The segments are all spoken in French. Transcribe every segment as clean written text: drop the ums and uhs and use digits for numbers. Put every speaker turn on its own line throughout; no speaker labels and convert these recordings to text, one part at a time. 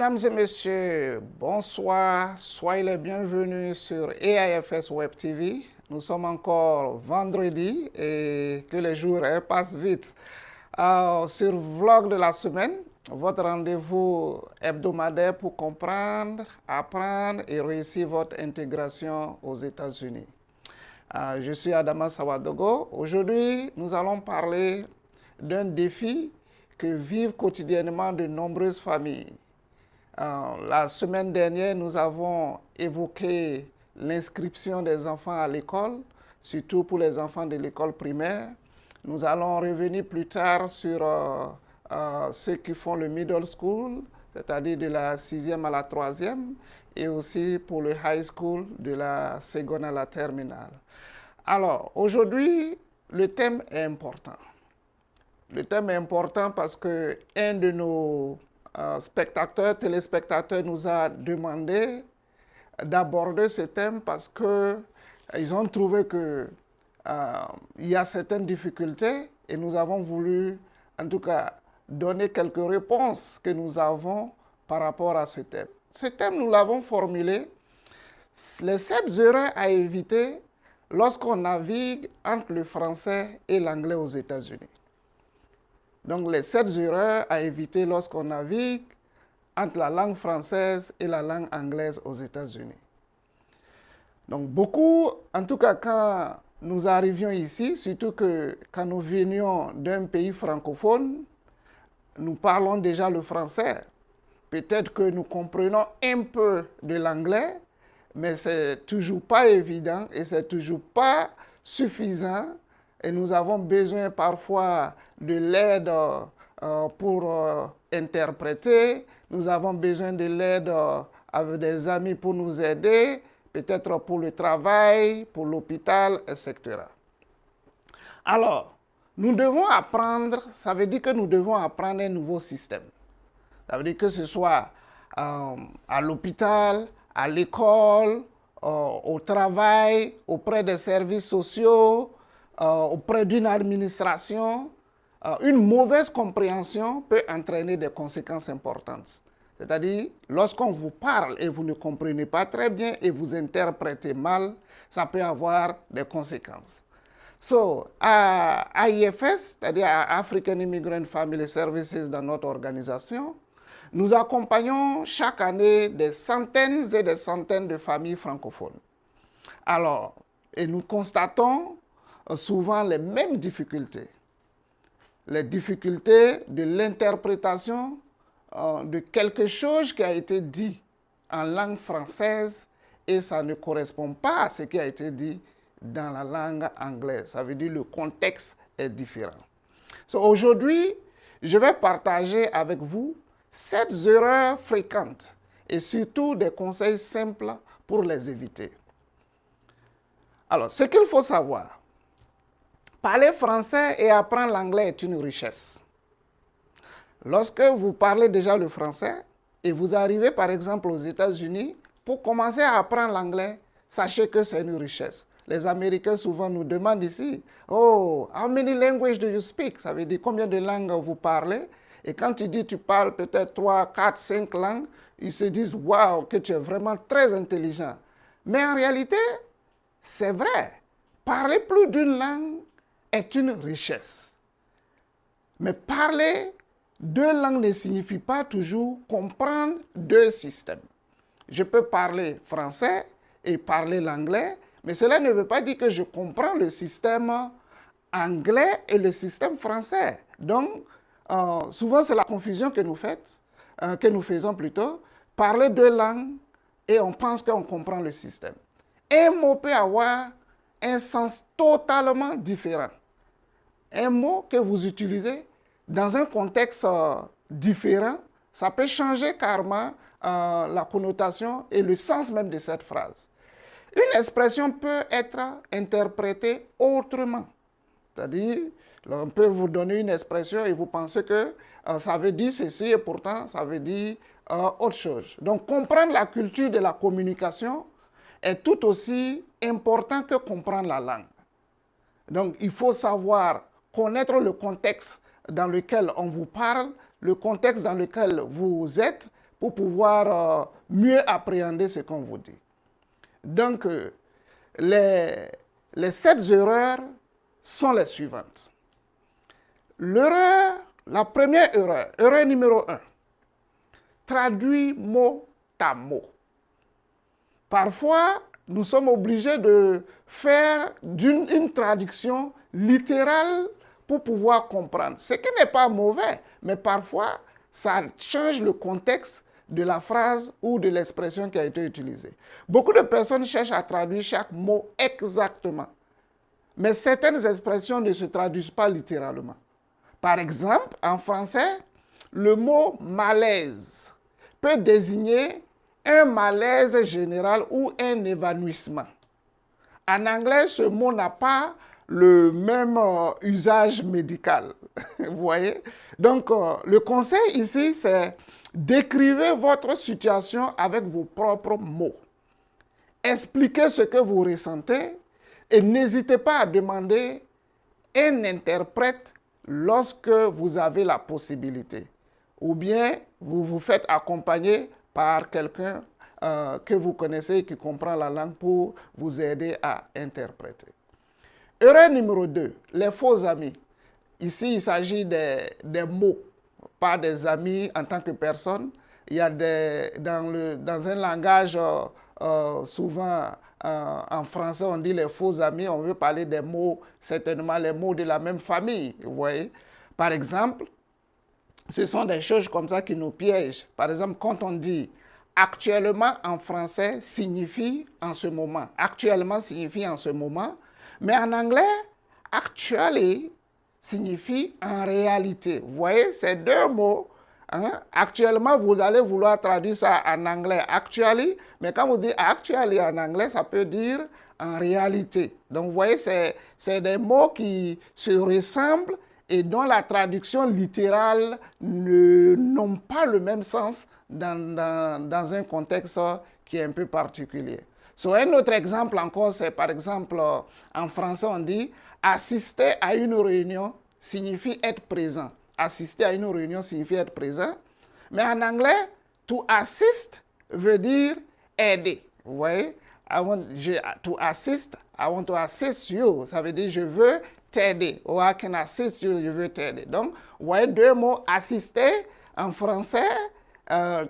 Mesdames et messieurs, bonsoir, soyez les bienvenus sur AIFS Web TV. Nous sommes encore vendredi et que les jours passent vite. Sur Vlog de la semaine, votre rendez-vous hebdomadaire pour comprendre, apprendre et réussir votre intégration aux États-Unis. Je suis Adama Sawadogo. Aujourd'hui, nous allons parler d'un défi que vivent quotidiennement de nombreuses familles. La semaine dernière, nous avons évoqué l'inscription des enfants à l'école, surtout pour les enfants de l'école primaire. Nous allons revenir plus tard sur ceux qui font le middle school, c'est-à-dire de la 6e à la 3e, et aussi pour le high school, de la seconde à la terminale. Alors, aujourd'hui, le thème est important. Le thème est important parce que un de nos téléspectateurs nous a demandé d'aborder ce thème parce qu'ils ont trouvé qu'il y a certaines difficultés et nous avons voulu, en tout cas, donner quelques réponses que nous avons par rapport à ce thème. Ce thème, nous l'avons formulé, les 7 erreurs à éviter lorsqu'on navigue entre le français et l'anglais aux États-Unis. Donc, les 7 erreurs à éviter lorsqu'on navigue entre la langue française et la langue anglaise aux États-Unis. Donc, beaucoup, en tout cas, quand nous arrivions ici, surtout que quand nous venions d'un pays francophone, nous parlons déjà le français. Peut-être que nous comprenons un peu de l'anglais, mais ce n'est toujours pas évident et ce n'est toujours pas suffisant. Et nous avons besoin parfois de l'aide pour interpréter. Nous avons besoin de l'aide avec des amis pour nous aider, peut-être pour le travail, pour l'hôpital, etc. Alors, nous devons apprendre, ça veut dire que nous devons apprendre un nouveau système. Ça veut dire que ce soit à l'hôpital, à l'école, au travail, auprès des services sociaux, auprès d'une administration, une mauvaise compréhension peut entraîner des conséquences importantes. C'est-à-dire, lorsqu'on vous parle et vous ne comprenez pas très bien et vous interprétez mal, ça peut avoir des conséquences. À AIFS, c'est-à-dire à African Immigrant Family Services dans notre organisation, nous accompagnons chaque année des centaines et des centaines de familles francophones. Alors, et nous constatons souvent les mêmes difficultés. Les difficultés de l'interprétation de quelque chose qui a été dit en langue française et ça ne correspond pas à ce qui a été dit dans la langue anglaise. Ça veut dire que le contexte est différent. Aujourd'hui, je vais partager avec vous 7 erreurs fréquentes et surtout des conseils simples pour les éviter. Alors, ce qu'il faut savoir, parler français et apprendre l'anglais est une richesse. Lorsque vous parlez déjà le français et vous arrivez par exemple aux États-Unis, pour commencer à apprendre l'anglais, sachez que c'est une richesse. Les Américains souvent nous demandent ici, « Oh, how many languages do you speak ?» Ça veut dire combien de langues vous parlez. Et quand tu dis tu parles peut-être 3, 4, 5 langues, ils se disent, « Waouh, que tu es vraiment très intelligent. » Mais en réalité, c'est vrai. Parler plus d'une langue est une richesse. Mais parler 2 langues ne signifie pas toujours comprendre 2 systèmes. Je peux parler français et parler l'anglais, mais cela ne veut pas dire que je comprends le système anglais et le système français. Donc, souvent c'est la confusion que nous faisons plutôt. Parler 2 langues et on pense qu'on comprend le système. Un mot peut avoir un sens totalement différent. Un mot que vous utilisez dans un contexte différent, ça peut changer carrément la connotation et le sens même de cette phrase. Une expression peut être interprétée autrement. C'est-à-dire, on peut vous donner une expression et vous pensez que ça veut dire ceci et pourtant ça veut dire autre chose. Donc, comprendre la culture de la communication est tout aussi important que comprendre la langue. Donc, il faut savoir connaître le contexte dans lequel on vous parle, le contexte dans lequel vous êtes, pour pouvoir mieux appréhender ce qu'on vous dit. Donc, les 7 erreurs sont les suivantes. La première erreur numéro 1, traduit mot à mot. Parfois, nous sommes obligés de faire une traduction littérale pour pouvoir comprendre. Ce qui n'est pas mauvais, mais parfois, ça change le contexte de la phrase ou de l'expression qui a été utilisée. Beaucoup de personnes cherchent à traduire chaque mot exactement, mais certaines expressions ne se traduisent pas littéralement. Par exemple, en français, le mot malaise peut désigner un malaise général ou un évanouissement. En anglais, ce mot n'a pas le même usage médical. Vous voyez? Donc, le conseil ici, c'est décrivez votre situation avec vos propres mots. Expliquez ce que vous ressentez et n'hésitez pas à demander un interprète lorsque vous avez la possibilité. Ou bien, vous vous faites accompagner par quelqu'un que vous connaissez et qui comprend la langue pour vous aider à interpréter. Erreur numéro 2, les faux amis. Ici, il s'agit des mots, pas des amis en tant que personne. Il y a dans un langage, souvent en français, on dit les faux amis, on veut parler des mots, certainement les mots de la même famille, vous voyez. Par exemple, ce sont des choses comme ça qui nous piègent. Par exemple, quand on dit actuellement en français signifie en ce moment. Actuellement signifie en ce moment. Mais en anglais, actually signifie en réalité. Vous voyez, ces deux mots. Hein? Actuellement, vous allez vouloir traduire ça en anglais, actually. Mais quand vous dites actually en anglais, ça peut dire en réalité. Donc, vous voyez, c'est des mots qui se ressemblent et dont la traduction littérale n'ont pas le même sens dans un contexte qui est un peu particulier. Un autre exemple encore, c'est par exemple, en français, on dit assister à une réunion signifie être présent. Assister à une réunion signifie être présent. Mais en anglais, to assist veut dire aider. Vous voyez? To assist, I want to assist you. Ça veut dire je veux t'aider. Or I can assist you, je veux t'aider. Donc, vous voyez deux mots, assister en français,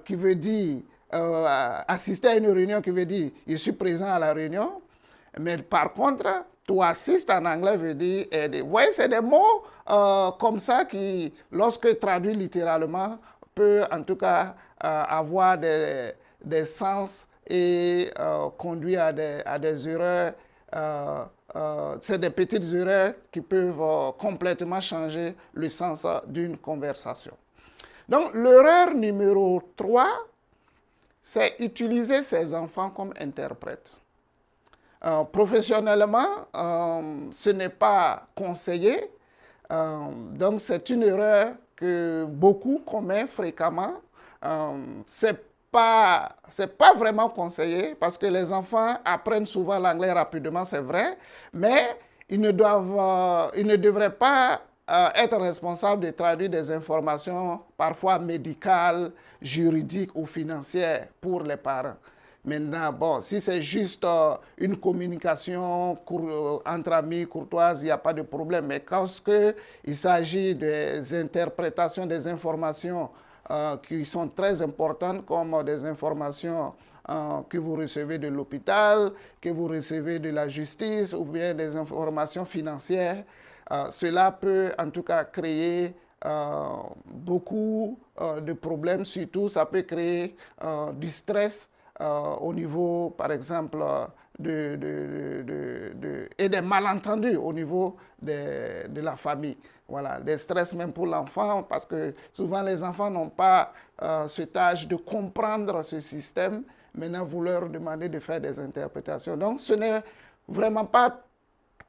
qui veut dire assister à une réunion, qui veut dire je suis présent à la réunion. Mais par contre, to assist en anglais veut dire aider. Vous voyez, c'est des mots comme ça qui, lorsque traduit littéralement, peut en tout cas avoir des sens et conduire à des erreurs. C'est des petites erreurs qui peuvent complètement changer le sens d'une conversation. Donc, l'erreur numéro 3, c'est utiliser ses enfants comme interprètes. Professionnellement, ce n'est pas conseillé. Donc, c'est une erreur que beaucoup commettent fréquemment. C'est pas vraiment conseillé parce que les enfants apprennent souvent l'anglais rapidement, c'est vrai, mais ils ne devraient pas être responsables de traduire des informations parfois médicales, juridiques ou financières pour les parents. Maintenant, bon, si c'est juste une communication entre amis, courtoise, il n'y a pas de problème. Mais quand il s'agit des interprétations des informations qui sont très importantes, comme des informations que vous recevez de l'hôpital, que vous recevez de la justice, ou bien des informations financières, cela peut en tout cas créer beaucoup de problèmes. Surtout, ça peut créer du stress au niveau, par exemple, et des malentendus au niveau de la famille. Voilà, des stress même pour l'enfant, parce que souvent les enfants n'ont pas cet âge de comprendre ce système. Maintenant, vous leur demandez de faire des interprétations. Donc, ce n'est vraiment pas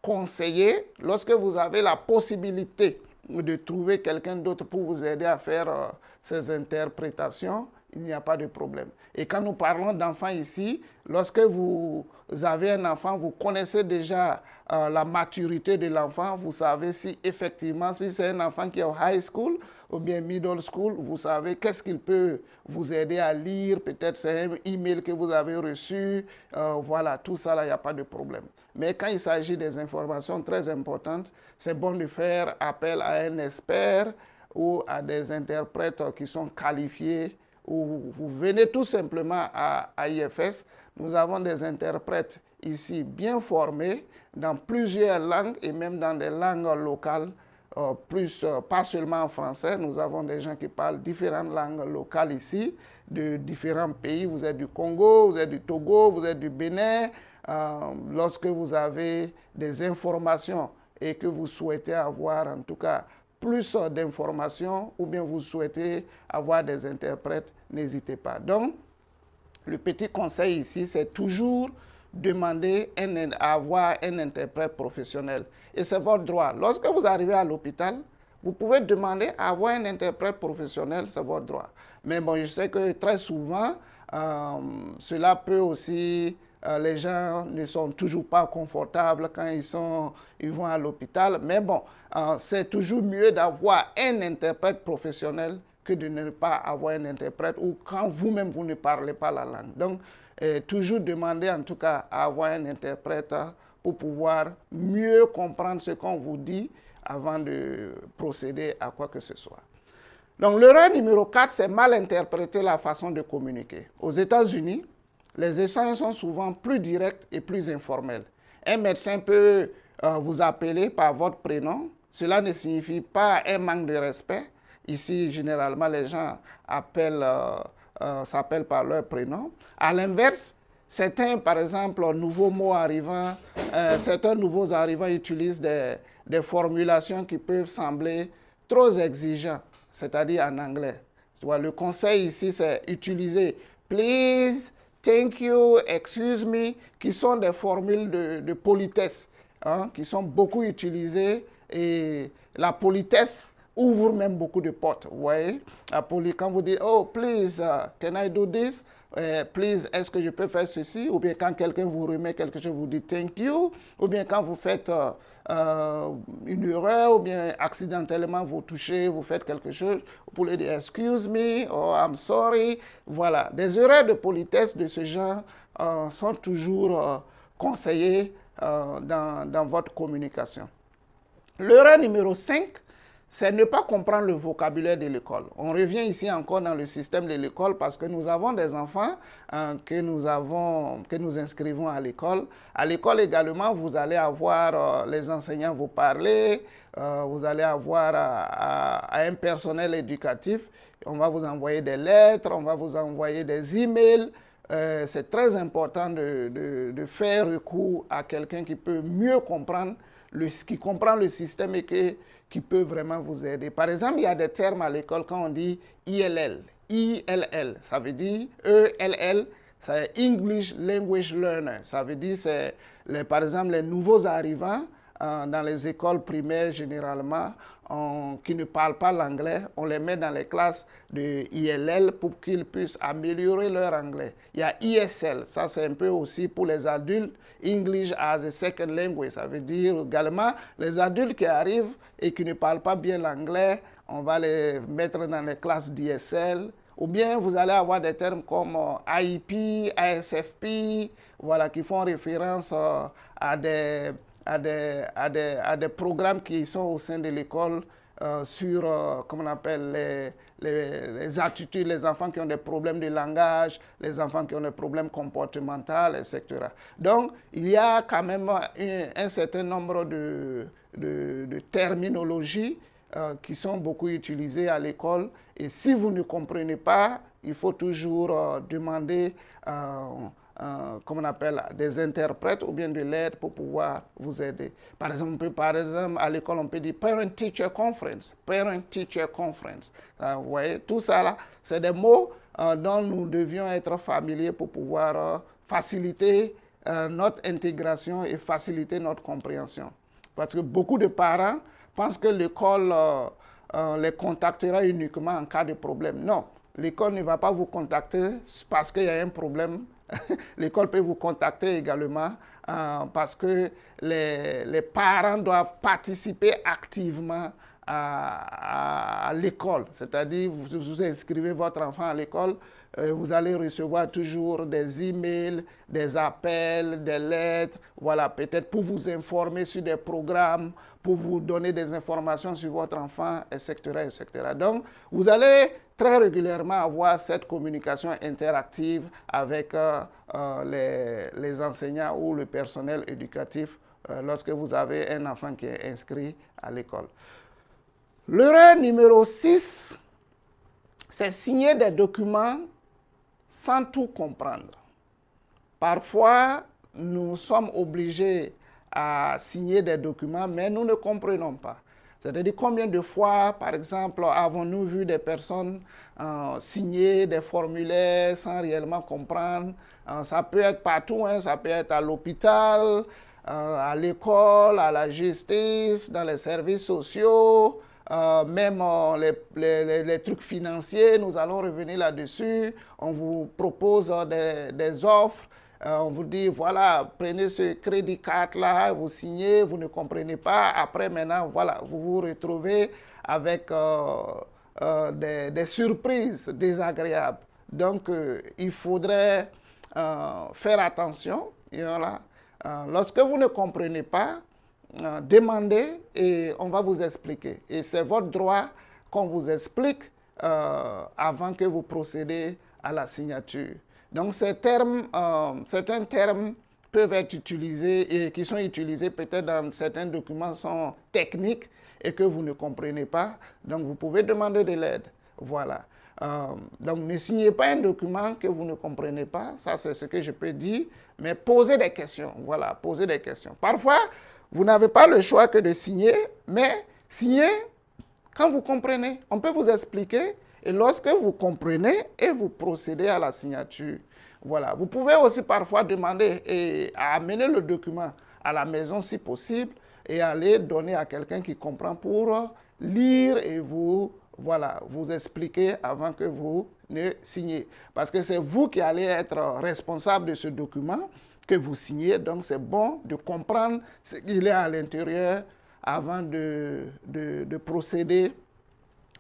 conseillé lorsque vous avez la possibilité de trouver quelqu'un d'autre pour vous aider à faire ces interprétations. Il n'y a pas de problème. Et quand nous parlons d'enfants ici, lorsque vous avez un enfant, vous connaissez déjà la maturité de l'enfant. Vous savez si effectivement, si c'est un enfant qui est au high school ou bien middle school, vous savez qu'est-ce qu'il peut vous aider à lire. Peut-être c'est un email que vous avez reçu. Voilà, tout ça, là, il n'y a pas de problème. Mais quand il s'agit des informations très importantes, c'est bon de faire appel à un expert ou à des interprètes qui sont qualifiés, ou vous venez tout simplement à IFS. Nous avons des interprètes ici bien formés dans plusieurs langues et même dans des langues locales, pas seulement en français. Nous avons des gens qui parlent différentes langues locales ici, de différents pays. Vous êtes du Congo, vous êtes du Togo, vous êtes du Bénin. Lorsque vous avez des informations et que vous souhaitez avoir en tout cas plus d'informations ou bien vous souhaitez avoir des interprètes, n'hésitez pas. Donc, le petit conseil ici, c'est toujours demander à avoir un interprète professionnel. Et c'est votre droit. Lorsque vous arrivez à l'hôpital, vous pouvez demander à avoir un interprète professionnel, c'est votre droit. Mais bon, je sais que très souvent, cela peut aussi, les gens ne sont toujours pas confortables quand ils vont à l'hôpital. Mais bon, c'est toujours mieux d'avoir un interprète professionnel que de ne pas avoir un interprète ou quand vous-même vous ne parlez pas la langue. Donc, toujours demander en tout cas à avoir un interprète pour pouvoir mieux comprendre ce qu'on vous dit avant de procéder à quoi que ce soit. Donc, l'erreur numéro 4, c'est mal interpréter la façon de communiquer. Aux États-Unis, les échanges sont souvent plus directs et plus informels. Un médecin peut vous appeler par votre prénom. Cela ne signifie pas un manque de respect. Ici, généralement, les gens s'appellent par leur prénom. À l'inverse, certains, par exemple, nouveaux mots arrivants, certains nouveaux arrivants utilisent des formulations qui peuvent sembler trop exigeantes, c'est-à-dire en anglais. Le conseil ici, c'est utiliser please, thank you, excuse me, qui sont des formules de politesse, qui sont beaucoup utilisées. Et la politesse ouvre même beaucoup de portes. Vous voyez, quand vous dites, oh, please, can I do this? Please, est-ce que je peux faire ceci? Ou bien quand quelqu'un vous remet quelque chose, vous dites thank you. Ou bien quand vous faites une erreur, ou bien accidentellement vous touchez, vous faites quelque chose, vous pouvez dire excuse me, or I'm sorry. Voilà, des erreurs de politesse de ce genre sont toujours conseillées dans votre communication. L'erreur numéro 5, c'est ne pas comprendre le vocabulaire de l'école. On revient ici encore dans le système de l'école parce que nous avons des enfants que nous inscrivons à l'école. À l'école également, vous allez avoir les enseignants vous parler, vous allez avoir un personnel éducatif. On va vous envoyer des lettres, on va vous envoyer des emails. C'est très important de faire recours à quelqu'un qui peut mieux comprendre, qui comprend le système et qui peut vraiment vous aider. Par exemple, il y a des termes à l'école quand on dit ILL. ILL, ça veut dire ELL, c'est English Language Learner. Ça veut dire, par exemple, les nouveaux arrivants dans les écoles primaires généralement, qui ne parlent pas l'anglais, on les met dans les classes de ILL pour qu'ils puissent améliorer leur anglais. Il y a ISL, ça c'est un peu aussi pour les adultes, English as a Second Language, ça veut dire également les adultes qui arrivent et qui ne parlent pas bien l'anglais, on va les mettre dans les classes d'ISL. Ou bien vous allez avoir des termes comme AIP, ASFP, voilà, qui font référence à des programmes qui sont au sein de l'école sur, comment on appelle, les attitudes, les enfants qui ont des problèmes de langage, les enfants qui ont des problèmes comportementaux, etc. Donc, il y a quand même un certain nombre de terminologies qui sont beaucoup utilisées à l'école. Et si vous ne comprenez pas, il faut toujours demander comme on appelle, des interprètes ou bien de l'aide pour pouvoir vous aider. Par exemple, à l'école, on peut dire Parent-Teacher Conference. Parent-Teacher Conference. Vous voyez, tout ça là, c'est des mots dont nous devions être familiers pour pouvoir faciliter notre intégration et faciliter notre compréhension. Parce que beaucoup de parents pensent que l'école les contactera uniquement en cas de problème. Non, l'école ne va pas vous contacter parce qu'il y a un problème. L'école peut vous contacter également parce que les parents doivent participer activement à l'école. C'est-à-dire, vous inscrivez votre enfant à l'école, vous allez recevoir toujours des emails, des appels, des lettres, voilà, peut-être pour vous informer sur des programmes, pour vous donner des informations sur votre enfant, etc., etc. Donc, vous allez très régulièrement avoir cette communication interactive avec les enseignants ou le personnel éducatif lorsque vous avez un enfant qui est inscrit à l'école. L'erreur numéro 6, c'est signer des documents sans tout comprendre. Parfois, nous sommes obligés à signer des documents, mais nous ne comprenons pas. C'est-à-dire combien de fois, par exemple, avons-nous vu des personnes signer des formulaires sans réellement comprendre. Ça peut être partout, hein, ça peut être à l'hôpital, à l'école, à la justice, dans les services sociaux, même les trucs financiers, nous allons revenir là-dessus. On vous propose des offres. On vous dit, voilà, prenez ce crédit card-là, vous signez, vous ne comprenez pas. Après, maintenant, voilà, vous vous retrouvez avec des surprises désagréables. Donc, il faudrait faire attention. Et voilà. Lorsque vous ne comprenez pas, demandez et on va vous expliquer. Et c'est votre droit qu'on vous explique avant que vous procédez à la signature. Donc, certains termes peuvent être utilisés et qui sont utilisés peut-être dans certains documents sont techniques et que vous ne comprenez pas. Donc, vous pouvez demander de l'aide. Voilà. Donc, ne signez pas un document que vous ne comprenez pas. Ça, c'est ce que je peux dire. Mais posez des questions. Voilà, posez des questions. Parfois, vous n'avez pas le choix que de signer, mais signez quand vous comprenez. On peut vous expliquer. Et lorsque vous comprenez et vous procédez à la signature, voilà. Vous pouvez aussi parfois demander à amener le document à la maison si possible et aller donner à quelqu'un qui comprend pour lire et vous expliquer avant que vous ne signiez. Parce que c'est vous qui allez être responsable de ce document que vous signez. Donc c'est bon de comprendre ce qu'il est à l'intérieur avant de procéder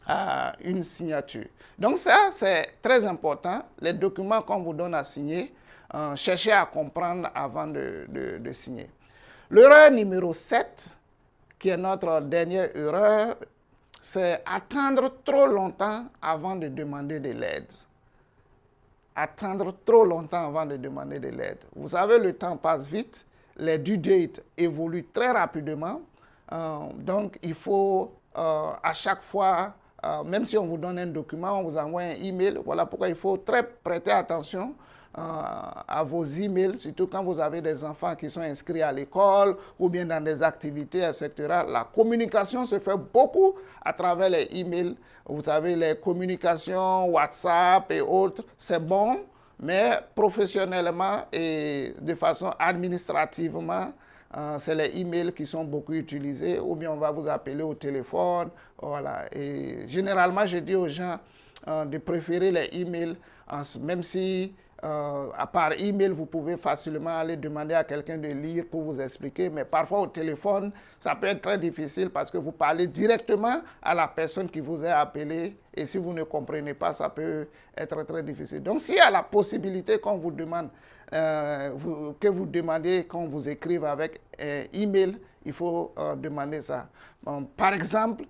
à une signature. Donc ça, c'est très important. Les documents qu'on vous donne à signer, cherchez à comprendre avant de signer. L'erreur numéro 7, qui est notre dernière erreur, c'est attendre trop longtemps avant de demander de l'aide. Attendre trop longtemps avant de demander de l'aide. Vous savez, le temps passe vite, les due dates évoluent très rapidement, donc il faut à chaque fois, même si on vous donne un document, on vous envoie un email. Voilà pourquoi il faut très prêter attention à vos emails, surtout quand vous avez des enfants qui sont inscrits à l'école ou bien dans des activités, etc. La communication se fait beaucoup à travers les emails. Vous savez, les communications, WhatsApp et autres, c'est bon, mais professionnellement et de façon administrativement, c'est les emails qui sont beaucoup utilisés, ou bien on va vous appeler au téléphone. Voilà. Et généralement, je dis aux gens de préférer les emails, même si par email, vous pouvez facilement aller demander à quelqu'un de lire pour vous expliquer, mais parfois au téléphone, ça peut être très difficile parce que vous parlez directement à la personne qui vous a appelé et si vous ne comprenez pas, ça peut être très difficile. Donc, s'il y a la possibilité qu'on vous demande, que vous demandez qu'on vous écrive avec email, il faut demander ça. Bon, par exemple,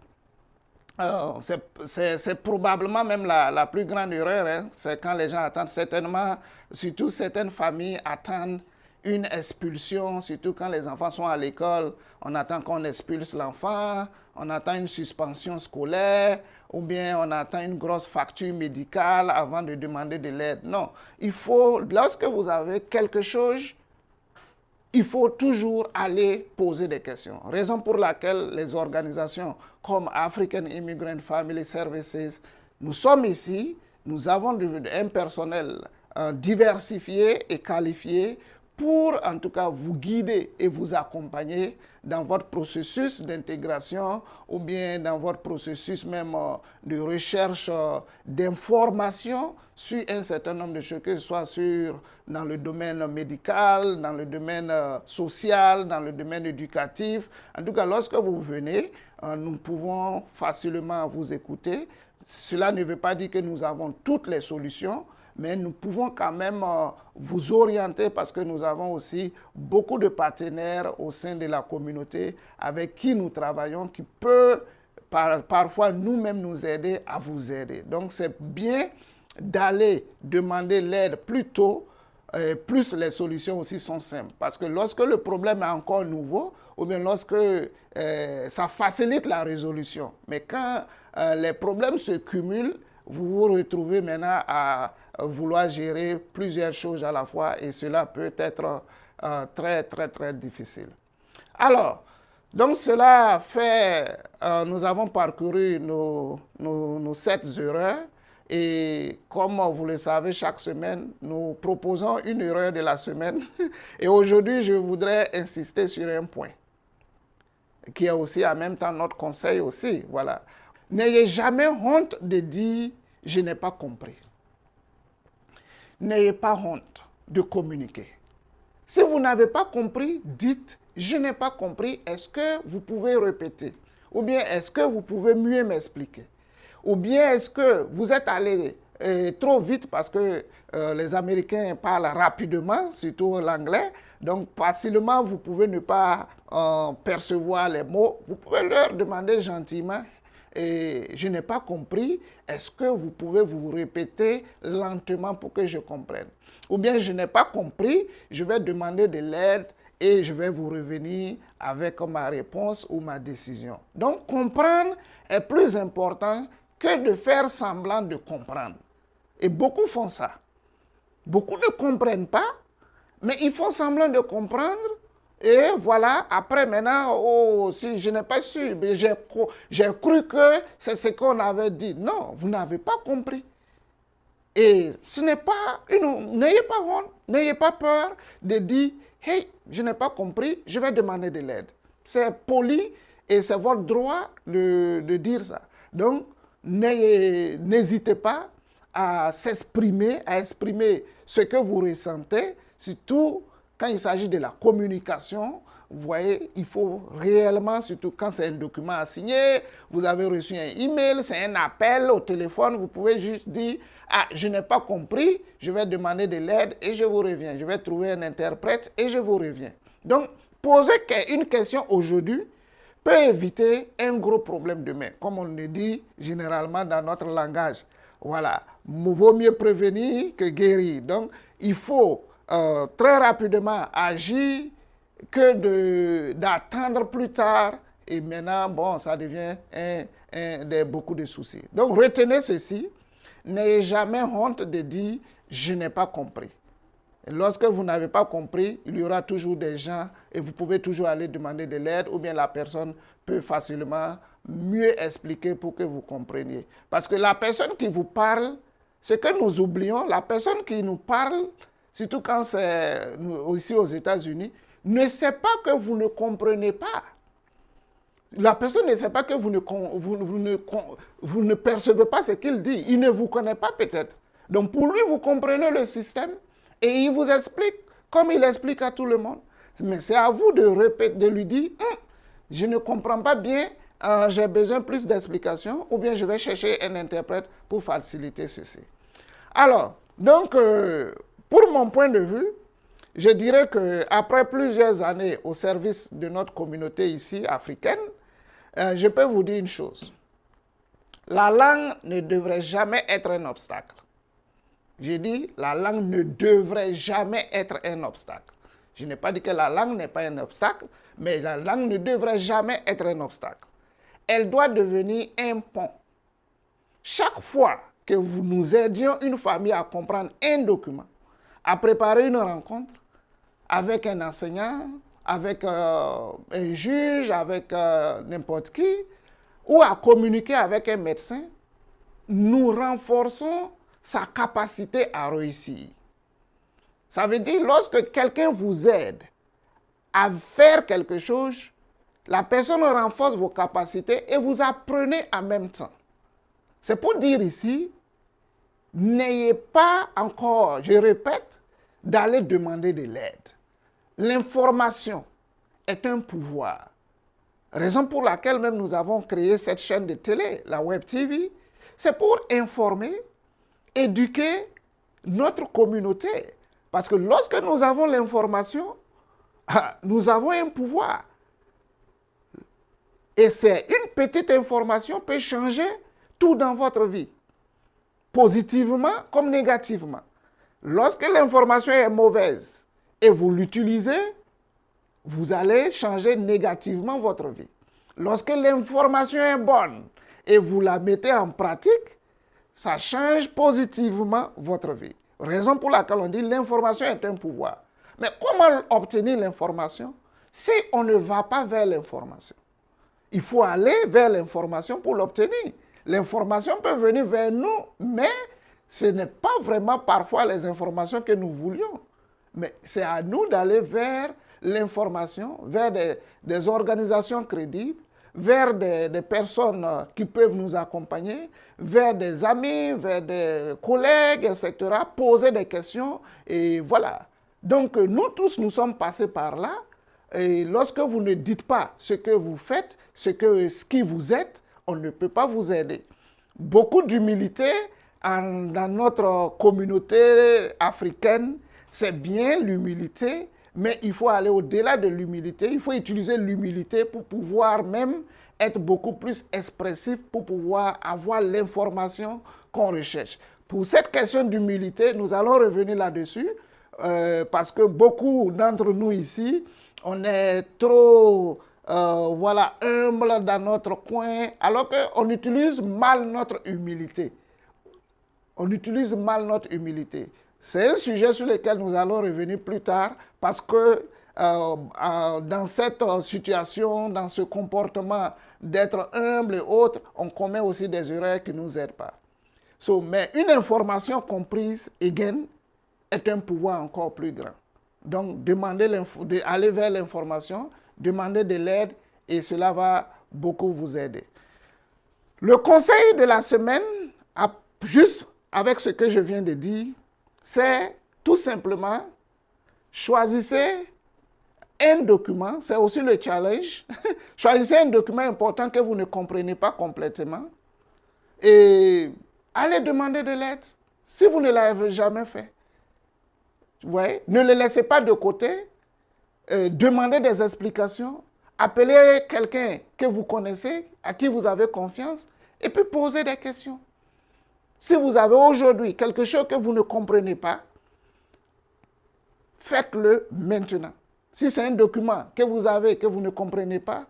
c'est probablement même la plus grande erreur, hein. C'est quand les gens attendent, certainement, surtout certaines familles attendent une expulsion, surtout quand les enfants sont à l'école, on attend qu'on expulse l'enfant, on attend une suspension scolaire, ou bien on attend une grosse facture médicale avant de demander de l'aide. Non, il faut, lorsque vous avez quelque chose, il faut toujours aller poser des questions. Raison pour laquelle les organisations comme African Immigrant Family Services, nous sommes ici, nous avons un personnel diversifié et qualifié pour en tout cas vous guider et vous accompagner dans votre processus d'intégration ou bien dans votre processus même de recherche d'informations sur un certain nombre de choses, que ce soit dans le domaine médical, dans le domaine social, dans le domaine éducatif. En tout cas, lorsque vous venez, nous pouvons facilement vous écouter. Cela ne veut pas dire que nous avons toutes les solutions, mais nous pouvons quand même vous orienter parce que nous avons aussi beaucoup de partenaires au sein de la communauté avec qui nous travaillons, qui peuvent parfois nous-mêmes nous aider à vous aider. Donc c'est bien d'aller demander l'aide plus tôt, plus les solutions aussi sont simples. Parce que lorsque le problème est encore nouveau, ou bien lorsque ça facilite la résolution, mais quand les problèmes se cumulent, vous vous retrouvez maintenant à vouloir gérer plusieurs choses à la fois et cela peut être très difficile. Alors, donc cela fait, nous avons parcouru nos 7 erreurs et comme vous le savez, chaque semaine, nous proposons une erreur de la semaine et aujourd'hui, je voudrais insister sur un point qui est aussi en même temps notre conseil aussi, voilà. N'ayez jamais honte de dire « je n'ai pas compris ». N'ayez pas honte de communiquer. Si vous n'avez pas compris, dites « je n'ai pas compris, est-ce que vous pouvez répéter ?» Ou bien « est-ce que vous pouvez mieux m'expliquer ?» Ou bien « est-ce que vous êtes allé trop vite parce que les Américains parlent rapidement, surtout l'anglais, donc facilement vous pouvez ne pas percevoir les mots. Vous pouvez leur demander gentiment et je n'ai pas compris, est-ce que vous pouvez vous répéter lentement pour que je comprenne? Ou bien je n'ai pas compris, je vais demander de l'aide et je vais vous revenir avec ma réponse ou ma décision. Donc comprendre est plus important que de faire semblant de comprendre. Et beaucoup font ça. Beaucoup ne comprennent pas, mais ils font semblant de comprendre. Et voilà, après maintenant, oh, si je n'ai pas su, j'ai cru que c'est ce qu'on avait dit. Non, vous n'avez pas compris. Et ce n'est pas, n'ayez pas honte, n'ayez pas peur de dire, hey, je n'ai pas compris, je vais demander de l'aide. C'est poli et c'est votre droit de dire ça. Donc, n'hésitez pas à s'exprimer, à exprimer ce que vous ressentez, surtout quand il s'agit de la communication. Vous voyez, il faut réellement, surtout quand c'est un document à signer, vous avez reçu un email, c'est un appel au téléphone, vous pouvez juste dire « Ah, je n'ai pas compris, je vais demander de l'aide et je vous reviens. Je vais trouver un interprète et je vous reviens. » Donc, poser une question aujourd'hui peut éviter un gros problème demain, comme on le dit généralement dans notre langage. Voilà, vaut mieux prévenir que guérir. Donc, il faut très rapidement agir que d'attendre plus tard. Et maintenant, bon, ça devient beaucoup de soucis. Donc, retenez ceci. N'ayez jamais honte de dire « je n'ai pas compris ». Lorsque vous n'avez pas compris, il y aura toujours des gens et vous pouvez toujours aller demander de l'aide ou bien la personne peut facilement mieux expliquer pour que vous compreniez. Parce que la personne qui vous parle, ce que nous oublions, la personne qui nous parle, surtout quand c'est ici aux États-Unis, ne sait pas que vous ne comprenez pas. La personne ne sait pas que vous ne percevez pas ce qu'il dit. Il ne vous connaît pas peut-être. Donc pour lui, vous comprenez le système et il vous explique comme il explique à tout le monde. Mais c'est à vous de répéter, de lui dire je ne comprends pas bien, j'ai besoin plus d'explications ou bien je vais chercher un interprète pour faciliter ceci. Alors, donc, pour mon point de vue, je dirais qu'après plusieurs années au service de notre communauté ici africaine, je peux vous dire une chose. La langue ne devrait jamais être un obstacle. J'ai dit, la langue ne devrait jamais être un obstacle. Je n'ai pas dit que la langue n'est pas un obstacle, mais la langue ne devrait jamais être un obstacle. Elle doit devenir un pont. Chaque fois que nous aidions une famille à comprendre un document, à préparer une rencontre avec un enseignant, avec un juge, avec n'importe qui, ou à communiquer avec un médecin, nous renforçons sa capacité à réussir. Ça veut dire lorsque quelqu'un vous aide à faire quelque chose, la personne renforce vos capacités et vous apprenez en même temps. C'est pour dire ici, n'ayez pas encore, je répète, d'aller demander de l'aide. L'information est un pouvoir. Raison pour laquelle même nous avons créé cette chaîne de télé, la Web TV, c'est pour informer, éduquer notre communauté. Parce que lorsque nous avons l'information, nous avons un pouvoir. Et c'est une petite information peut changer tout dans votre vie, positivement comme négativement. Lorsque l'information est mauvaise et vous l'utilisez, vous allez changer négativement votre vie. Lorsque l'information est bonne et vous la mettez en pratique, ça change positivement votre vie. Raison pour laquelle on dit l'information est un pouvoir. Mais comment obtenir l'information si on ne va pas vers l'information? Il faut aller vers l'information pour l'obtenir. L'information peut venir vers nous, mais ce n'est pas vraiment parfois les informations que nous voulions. Mais c'est à nous d'aller vers l'information, vers des organisations crédibles, vers des personnes qui peuvent nous accompagner, vers des amis, vers des collègues, etc., poser des questions, et voilà. Donc, nous tous, nous sommes passés par là, et lorsque vous ne dites pas ce que vous faites, ce qui vous êtes, on ne peut pas vous aider. Beaucoup d'humilité dans notre communauté africaine, c'est bien l'humilité, mais il faut aller au-delà de l'humilité. Il faut utiliser l'humilité pour pouvoir même être beaucoup plus expressif, pour pouvoir avoir l'information qu'on recherche. Pour cette question d'humilité, nous allons revenir là-dessus, parce que beaucoup d'entre nous ici, on est trop humble dans notre coin, alors qu'on utilise mal notre humilité. On utilise mal notre humilité. C'est un sujet sur lequel nous allons revenir plus tard parce que dans cette situation, dans ce comportement d'être humble et autres, on commet aussi des erreurs qui ne nous aident pas. Mais une information comprise, again, est un pouvoir encore plus grand. Donc, aller vers l'information, demander de l'aide et cela va beaucoup vous aider. Le conseil de la semaine, juste avec ce que je viens de dire, c'est tout simplement choisissez un document, c'est aussi le challenge. Choisissez un document important que vous ne comprenez pas complètement et allez demander de l'aide si vous ne l'avez jamais fait. Ouais. Ne le laissez pas de côté, demandez des explications, appelez quelqu'un que vous connaissez, à qui vous avez confiance, et puis posez des questions. Si vous avez aujourd'hui quelque chose que vous ne comprenez pas, faites-le maintenant. Si c'est un document que vous avez, que vous ne comprenez pas,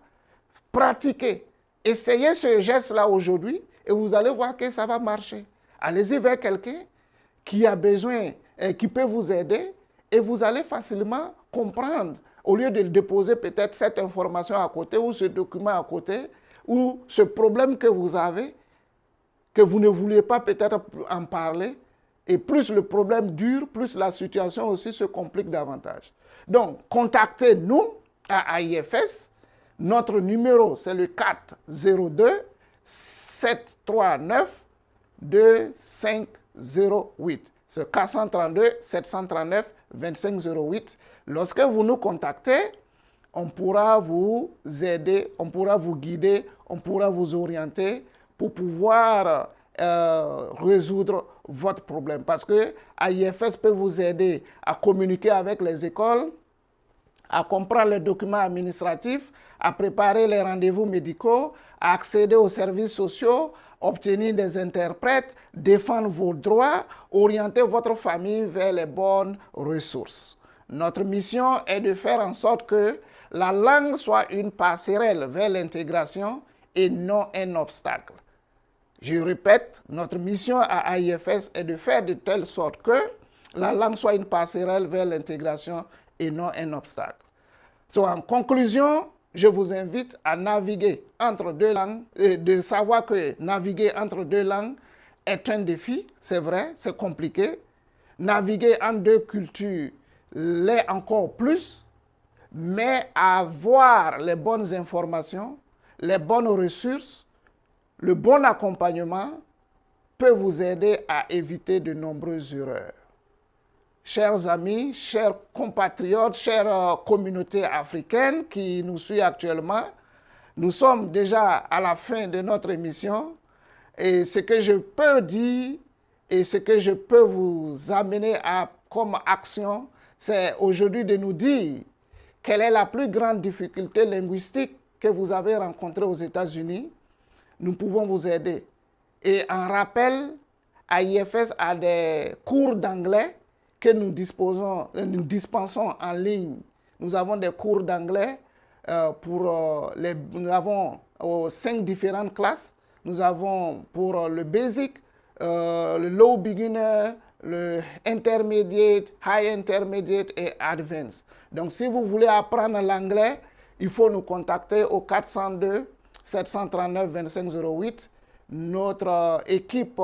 pratiquez. Essayez ce geste-là aujourd'hui et vous allez voir que ça va marcher. Allez-y vers quelqu'un qui a besoin, qui peut vous aider et vous allez facilement comprendre. Au lieu de déposer peut-être cette information à côté ou ce document à côté ou ce problème que vous avez, que vous ne vouliez pas peut-être en parler, et plus le problème dure, plus la situation aussi se complique davantage. Donc, contactez-nous à AIFS. Notre numéro, c'est le 402-739-2508. C'est 432-739-2508. Lorsque vous nous contactez, on pourra vous aider, on pourra vous guider, on pourra vous orienter pour pouvoir résoudre votre problème. Parce que AIFS peut vous aider à communiquer avec les écoles, à comprendre les documents administratifs, à préparer les rendez-vous médicaux, à accéder aux services sociaux, obtenir des interprètes, défendre vos droits, orienter votre famille vers les bonnes ressources. Notre mission est de faire en sorte que la langue soit une passerelle vers l'intégration et non un obstacle. Je répète, notre mission à AIFS est de faire de telle sorte que la langue soit une passerelle vers l'intégration et non un obstacle. En conclusion, je vous invite à naviguer entre deux langues et de savoir que naviguer entre deux langues est un défi, c'est vrai, c'est compliqué. naviguer en deux cultures l'est encore plus, mais avoir les bonnes informations, les bonnes ressources, le bon accompagnement peut vous aider à éviter de nombreuses erreurs. Chers amis, chers compatriotes, chères communautés africaines qui nous suivent actuellement, nous sommes déjà à la fin de notre émission et ce que je peux dire et ce que je peux vous amener à comme action, c'est aujourd'hui de nous dire quelle est la plus grande difficulté linguistique que vous avez rencontrée aux États-Unis. Nous pouvons vous aider. Et en rappel, AIFS a des cours d'anglais que nous dispensons en ligne. Nous avons des cours d'anglais nous avons 5 différentes classes. Nous avons pour le basic, le low beginner, le intermediate, high intermediate et advanced. Donc si vous voulez apprendre l'anglais, il faut nous contacter au 402 739 2508. Notre équipe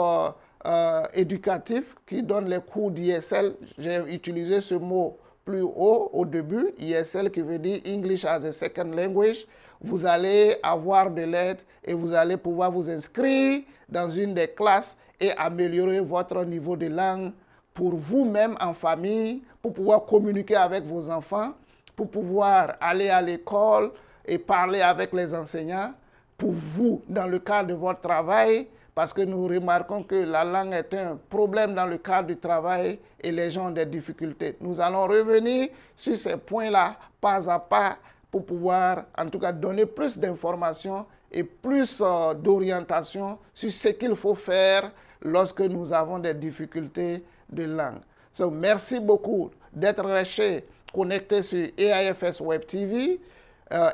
éducative qui donne les cours d'ISL, j'ai utilisé ce mot plus haut au début, ISL qui veut dire English as a Second Language. Vous allez avoir de l'aide et vous allez pouvoir vous inscrire dans une des classes et améliorer votre niveau de langue pour vous-même en famille, pour pouvoir communiquer avec vos enfants, pour pouvoir aller à l'école et parler avec les enseignants, pour vous dans le cadre de votre travail, parce que nous remarquons que la langue est un problème dans le cadre du travail et les gens ont des difficultés. Nous allons revenir sur ces points-là, pas à pas, pour pouvoir en tout cas donner plus d'informations et plus d'orientation sur ce qu'il faut faire lorsque nous avons des difficultés de langue. So, merci beaucoup d'être resté connecté sur AIFS Web TV.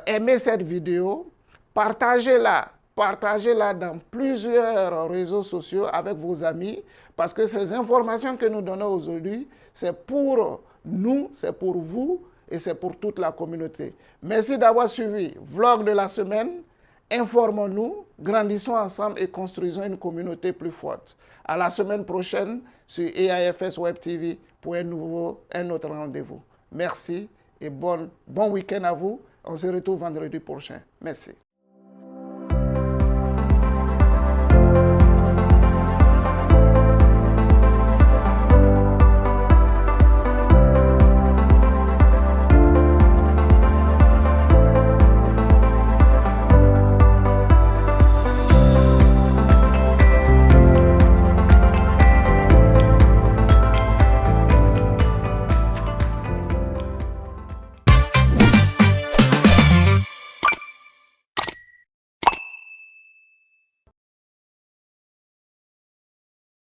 Aimez cette vidéo, partagez-la dans plusieurs réseaux sociaux avec vos amis, parce que ces informations que nous donnons aujourd'hui, c'est pour nous, c'est pour vous et c'est pour toute la communauté. Merci d'avoir suivi Vlog de la semaine. Informons-nous, grandissons ensemble et construisons une communauté plus forte. À la semaine prochaine sur AIFS Web TV pour un autre rendez-vous. Merci et bon week-end à vous. On se retrouve vendredi prochain. Merci.